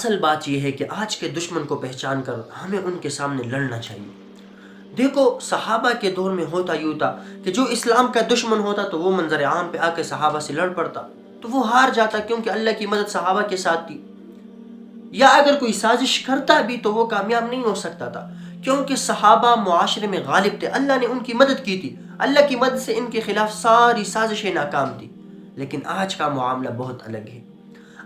اصل بات یہ ہے کہ آج کے دشمن کو پہچان کر ہمیں ان کے سامنے لڑنا چاہیے۔ دیکھو صحابہ کے دور میں ہوتا یوں تھا کہ جو اسلام کا دشمن ہوتا تو وہ منظر عام پہ آ کے صحابہ سے لڑ پڑتا تو وہ ہار جاتا، کیونکہ اللہ کی مدد صحابہ کے ساتھ تھی۔ یا اگر کوئی سازش کرتا بھی تو وہ کامیاب نہیں ہو سکتا تھا، کیونکہ صحابہ معاشرے میں غالب تھے، اللہ نے ان کی مدد کی تھی، اللہ کی مدد سے ان کے خلاف ساری سازشیں ناکام تھی۔ لیکن آج کا معاملہ بہت الگ ہے۔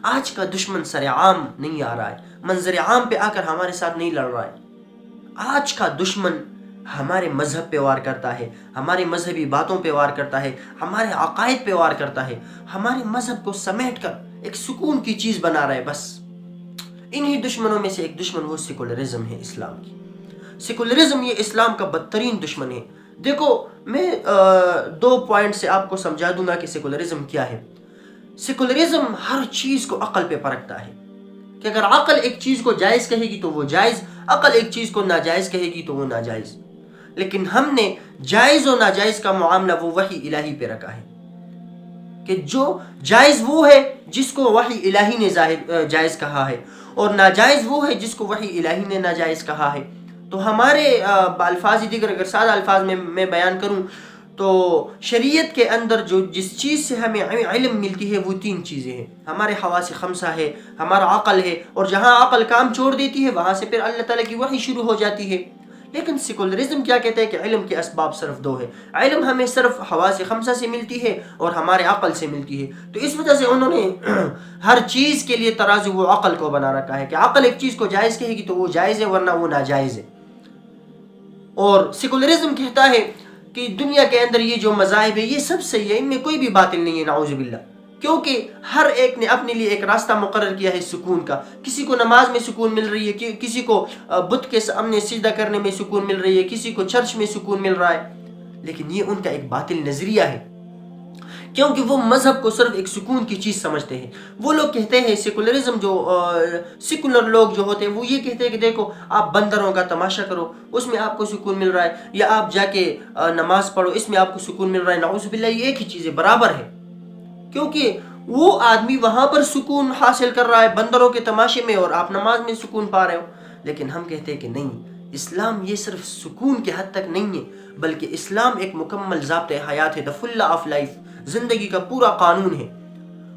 آج کا دشمن سر عام نہیں آ رہا ہے، منظر عام پہ آ کر ہمارے ساتھ نہیں لڑ رہا ہے۔ آج کا دشمن ہمارے مذہب پہ وار کرتا ہے، ہمارے مذہبی باتوں پہ وار کرتا ہے، ہمارے عقائد پہ وار کرتا ہے، ہمارے مذہب کو سمیٹ کر ایک سکون کی چیز بنا رہا ہے۔ بس انہی دشمنوں میں سے ایک دشمن وہ سیکولرزم ہے، اسلام کی سیکولرزم یہ اسلام کا بدترین دشمن ہے۔ دیکھو میں 2 پوائنٹ سے آپ کو سمجھا دوں گا کہ سیکولرزم کیا ہے۔ سیکولرزم ہر چیز کو عقل پہ پرکھتا ہے کہ اگر عقل ایک چیز کو جائز کہے گی تو وہ جائز، عقل ایک چیز کو ناجائز کہے گی تو وہ ناجائز۔ لیکن ہم نے جائز و ناجائز کا معاملہ وہ وحی الہی پہ رکھا ہے کہ جو جائز وہ ہے جس کو وحی الہی نے جائز کہا ہے، اور ناجائز وہ ہے جس کو وحی الہی نے ناجائز کہا ہے۔ تو ہمارے بالفاظ دیگر اگر سادہ الفاظ میں بیان کروں تو شریعت کے اندر جو جس چیز سے ہمیں علم ملتی ہے وہ 3 چیزیں ہیں۔ ہمارے حواس خمسہ ہے، ہمارا عقل ہے، اور جہاں عقل کام چھوڑ دیتی ہے وہاں سے پھر اللہ تعالیٰ کی وحی شروع ہو جاتی ہے۔ لیکن سیکولرزم کیا کہتا ہے کہ علم کے اسباب صرف 2 ہے، علم ہمیں صرف حواس خمسہ سے ملتی ہے اور ہمارے عقل سے ملتی ہے۔ تو اس وجہ سے انہوں نے ہر چیز کے لیے ترازو وہ عقل کو بنا رکھا ہے کہ عقل ایک چیز کو جائز کہے گی تو وہ جائز ہے ورنہ وہ ناجائز ہے۔ اور سیکولرزم کہتا ہے کہ دنیا کے اندر یہ جو مذاہب ہے یہ سب صحیح ہے، ان میں کوئی بھی باطل نہیں ہے، نعوذ باللہ، کیونکہ ہر ایک نے اپنے لیے ایک راستہ مقرر کیا ہے سکون کا۔ کسی کو نماز میں سکون مل رہی ہے، کسی کو بت کے سامنے سجدہ کرنے میں سکون مل رہی ہے، کسی کو چرچ میں سکون مل رہا ہے۔ لیکن یہ ان کا ایک باطل نظریہ ہے، کیونکہ وہ مذہب کو صرف ایک سکون کی چیز سمجھتے ہیں۔ وہ لوگ کہتے ہیں سیکولرزم جو سیکولر لوگ جو ہوتے ہیں وہ یہ کہتے ہیں کہ دیکھو آپ بندروں کا تماشا کرو اس میں آپ کو سکون مل رہا ہے، یا آپ جا کے نماز پڑھو اس میں آپ کو سکون مل رہا ہے۔ نعوذ باللہ یہ ایک ہی چیز ہے، برابر ہے، کیونکہ وہ آدمی وہاں پر سکون حاصل کر رہا ہے بندروں کے تماشے میں اور آپ نماز میں سکون پا رہے ہو۔ لیکن ہم کہتے ہیں کہ نہیں، اسلام یہ صرف سکون کے حد تک نہیں ہے، بلکہ اسلام ایک مکمل ضابطۂ حیات ہے، the full law of life، زندگی کا پورا قانون ہے۔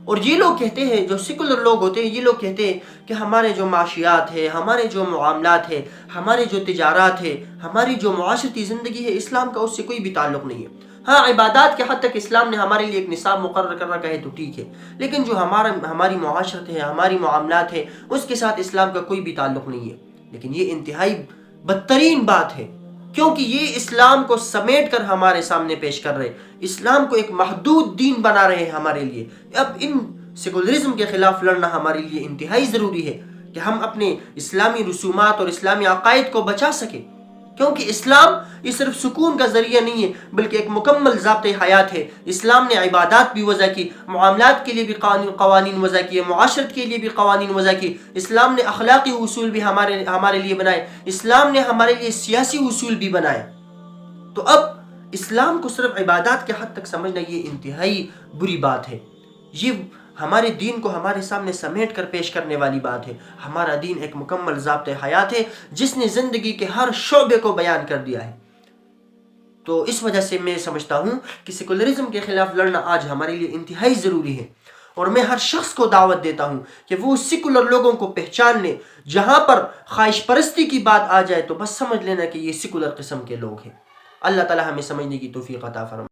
اور یہ لوگ کہتے ہیں، جو سیکولر لوگ ہوتے ہیں، یہ لوگ کہتے ہیں کہ ہمارے جو معاشیات ہے، ہمارے جو معاملات ہے، ہمارے جو تجارات ہے، ہماری جو معاشرتی زندگی ہے، اسلام کا اس سے کوئی بھی تعلق نہیں ہے۔ ہاں عبادات کے حد تک اسلام نے ہمارے لیے ایک نصاب مقرر کر رکھا ہے تو ٹھیک ہے، لیکن جو ہماری معاشرت ہے، ہماری معاملات ہے، اس کے ساتھ اسلام کا کوئی بھی تعلق نہیں ہے۔ لیکن یہ انتہائی بدترین بات ہے، کیونکہ یہ اسلام کو سمیٹ کر ہمارے سامنے پیش کر رہے، اسلام کو ایک محدود دین بنا رہے ہیں ہمارے لیے۔ اب ان سیکولرزم کے خلاف لڑنا ہمارے لیے انتہائی ضروری ہے کہ ہم اپنے اسلامی رسومات اور اسلامی عقائد کو بچا سکیں، کیونکہ اسلام یہ صرف سکون کا ذریعہ نہیں ہے بلکہ ایک مکمل ضابطۂ حیات ہے۔ اسلام نے عبادات بھی وضع کی، معاملات کے لیے بھی قوانین وضع کیے، معاشرت کے لیے بھی قوانین وضع کی، اسلام نے اخلاقی اصول بھی ہمارے لیے بنائے، اسلام نے ہمارے لیے سیاسی اصول بھی بنائے۔ تو اب اسلام کو صرف عبادات کے حد تک سمجھنا یہ انتہائی بری بات ہے، یہ ہمارے دین کو ہمارے سامنے سمیٹ کر پیش کرنے والی بات ہے۔ ہمارا دین ایک مکمل ضابطۂ حیات ہے جس نے زندگی کے ہر شعبے کو بیان کر دیا ہے۔ تو اس وجہ سے میں سمجھتا ہوں کہ سیکولرزم کے خلاف لڑنا آج ہمارے لیے انتہائی ضروری ہے، اور میں ہر شخص کو دعوت دیتا ہوں کہ وہ سیکولر لوگوں کو پہچان لے۔ جہاں پر خواہش پرستی کی بات آ جائے تو بس سمجھ لینا کہ یہ سیکولر قسم کے لوگ ہیں۔ اللہ تعالی ہمیں سمجھنے کی توفیق عطا فرمائے۔